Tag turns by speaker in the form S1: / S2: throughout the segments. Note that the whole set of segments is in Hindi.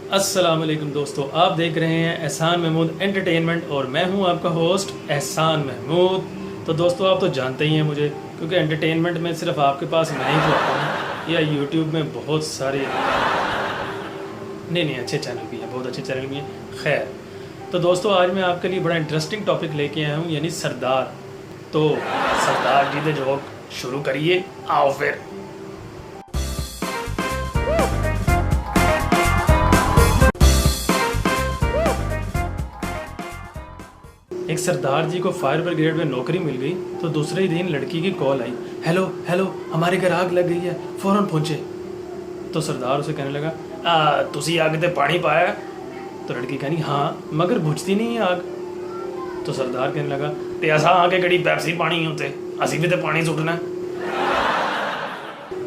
S1: अस्सलाम वालेकुम दोस्तों, आप देख रहे हैं एहसान महमूद एंटरटेनमेंट और मैं हूं आपका होस्ट एहसान महमूद। तो दोस्तों, आप तो जानते ही हैं मुझे, क्योंकि एंटरटेनमेंट में सिर्फ आपके पास मैं ही तो आता हूँ, या यूट्यूब में बहुत सारे नहीं अच्छे चैनल भी हैं, बहुत अच्छे चैनल भी हैं। खैर, तो दोस्तों आज मैं आपके लिए बड़ा इंटरेस्टिंग टॉपिक लेके आया हूँ, यानी सरदार। तो सरदार जी दे जोक शुरू करिए, आओ फिर। एक सरदार जी को फायर ब्रिगेड में नौकरी मिल गई तो दूसरे ही दिन लड़की की कॉल आई। हेलो हेलो, हमारे घर आग लग गई है, फ़ौरन पहुँचे। तो सरदार उसे कहने लगा, तुसी आग ते पानी पाया? तो लड़की कहनी हाँ, मगर बुझती नहीं है आग। तो सरदार कहने लगा, ते असा आके कड़ी पैप्सी पानी होते, असी भी तो पानी सुटना।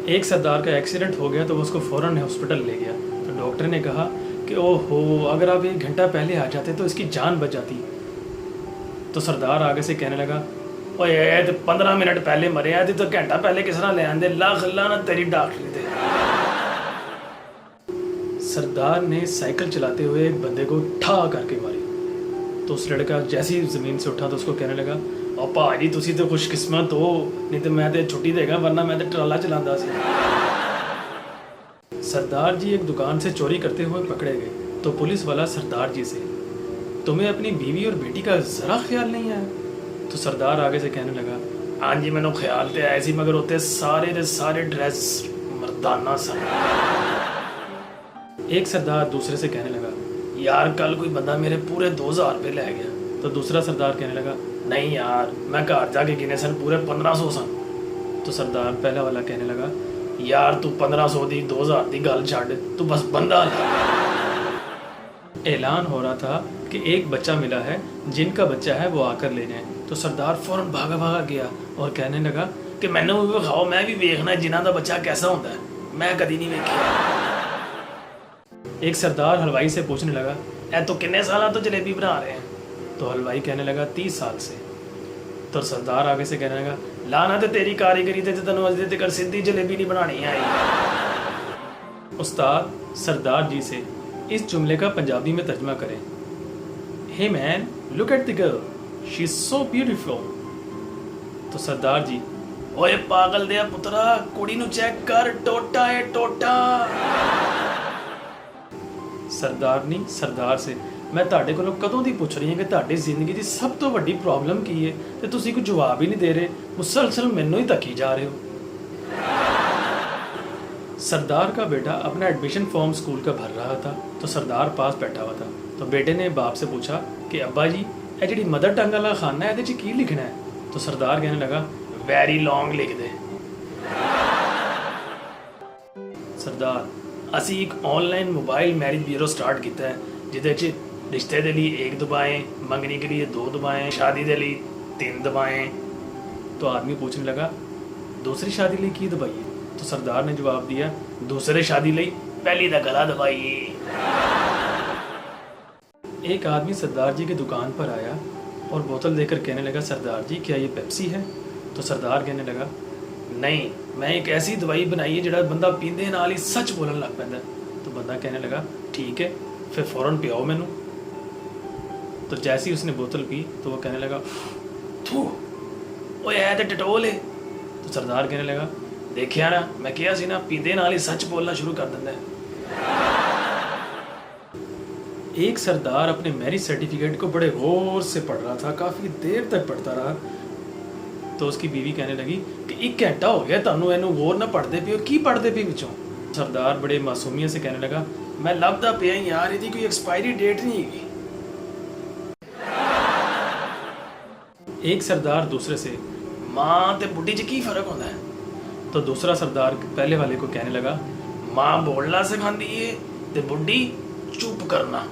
S1: एक सरदार का एक्सीडेंट हो गया तो वो उसको फ़ौरन हॉस्पिटल ले गया। तो डॉक्टर ने कहा कि ओहो, अगर आप 1 घंटा पहले आ जाते तो इसकी जान बच जाती। तो सरदार आगे से कहने लगा, ओए तो 15 मिनट पहले मरे आते तो घंटा पहले किस तरह ले आंदे, लाख अल्लाह ना तेरी डॉक्टरी दे। सरदार ने साइकिल चलाते हुए एक बंदे को ठा करके मारी। तो उस लड़का जैसे ही ज़मीन से उठा तो उसको कहने लगा, ओ भाजी तुसी तो खुशकिस्मत हो, नहीं तो मैं तो छुट्टी देगा, वरना मैं तो ट्राला चलाता सी। सरदार जी एक दुकान से चोरी करते हुए पकड़े गए तो पुलिस वाला सरदार जी से, तुम्हें अपनी बीवी और बेटी का ज़रा ख्याल नहीं आया? तो सरदार आगे से कहने लगा, हाँ जी मैंने ख्याल तो आया सी, मगर होते सारे दे सारे ड्रेस मर्दाना सन। एक सरदार दूसरे से कहने लगा, यार कल कोई बंदा मेरे पूरे 2000 रुपये ले गया। तो दूसरा सरदार कहने लगा, नहीं यार मैं घर जाके गिने सन, पूरे 1500 सन। तो सरदार पहला वाला कहने लगा, यार तू 1500 दी 2000 दी गल छड़, तू बस बंदा ला। ऐलान हो रहा था कि एक बच्चा मिला है, जिनका बच्चा है वो आकर ले जाए। तो सरदार फौरन भागा भागा गया और कहने लगा कि मैंने भी विखाओ, मैं भी देखना जिन्हों का बच्चा कैसा होता है, मैं कभी नहीं देखा। एक सरदार हलवाई से पूछने लगा, ए तो कितने साल तो जलेबी बना रहे हैं? तो हलवाई कहने लगा 30 साल से। तो सरदार आगे से कहने लगा, लाना तो तेरी कारीगरी थे, तेन अजे तक सीधी जलेबी नहीं बनानी आई। उस्ताद सरदार जी से इस जुमले का पंजाबी में तर्जमा करें। Hey man, look at the girl, she is so beautiful. तो सरदार जी, ओए पागल दिया पुत्रा, कुड़ी नु चेक कर, टोटा है टोटा। सरदारनी सरदार से, मैं ਤੁਹਾਡੇ ਕੋਲੋਂ ਕਦੋਂ ਦੀ ਪੁੱਛ ਰਹੀ ਹਾਂ ਕਿ ਤੁਹਾਡੀ ਜ਼ਿੰਦਗੀ ਦੀ ਸਭ ਤੋਂ ਵੱਡੀ ਪ੍ਰੋਬਲਮ ਕੀ ਹੈ ਤੇ ਤੁਸੀਂ ਕੋਈ ਜਵਾਬ ਹੀ ਨਹੀਂ ਦੇ ਰਹੇ, ਮੁਸਲसल ਮੈਨੂੰ ਹੀ ਧੱਕੀ ਜਾ ਰਹੇ हो। सरदार का बेटा अपना एडमिशन फॉर्म स्कूल का भर रहा था तो सरदार पास बैठा हुआ था। तो बेटे ने बाप से पूछा कि अब्बा जी, ये जी मदर टंग वाला खाना है, ये की लिखना है? तो सरदार कहने लगा, वेरी लॉन्ग लिख दे। सरदार, असी एक online mobile marriage bureau start किया है, जिदे रिश्ते के लिए 1 दबाएं, मंगनी के लिए 2 दबाएं, शादी के लिए 3 दबाएं। तो आदमी पूछने लगा, दूसरी शादी लिए की दबाइए? तो सरदार ने जवाब दिया, दूसरे शादी लई पहली दा गला दबाई। एक आदमी सरदार जी की दुकान पर आया और बोतल देकर कहने लगा, सरदार जी क्या ये पेप्सी है? तो सरदार कहने लगा, नहीं, मैं एक ऐसी दवाई बनाई है जिहड़ा बंदा पींदे नाल ही सच बोलन लग पैंदा। तो बंदा कहने लगा, ठीक है, फिर फौरन पियाओ मैनू। तो जैसे ही उसने बोतल पी तो वो कहने लगा, थू, ओए ऐ ते टटोल है। तो सरदार कहने लगा, देखिया ना, मैं किया सी ना, पींदे नाल ही सच बोलना शुरू कर दिंदा है। एक सरदार अपने मैरिज सर्टिफिकेट को बड़े गौर से पढ़ रहा था, काफ़ी देर तक पढ़ता रहा। तो उसकी बीवी कहने लगी कि 1 घंटा हो गया तुहानू इहनू गौर ना पढ़ते पियो, की पढ़ते पे विचों? सरदार बड़े मासूमियत से कहने लगा, मैं लभदा पिया यार, इहदी कोई एक्सपायरी डेट नहीं हैगी। एक सरदार दूसरे से, माँ ते बुढ़ी च की फर्क होता है? तो दूसरा सरदार पहले वाले को कहने लगा, माँ बोलना सिखाती है ते बुढ़ी चुप करना।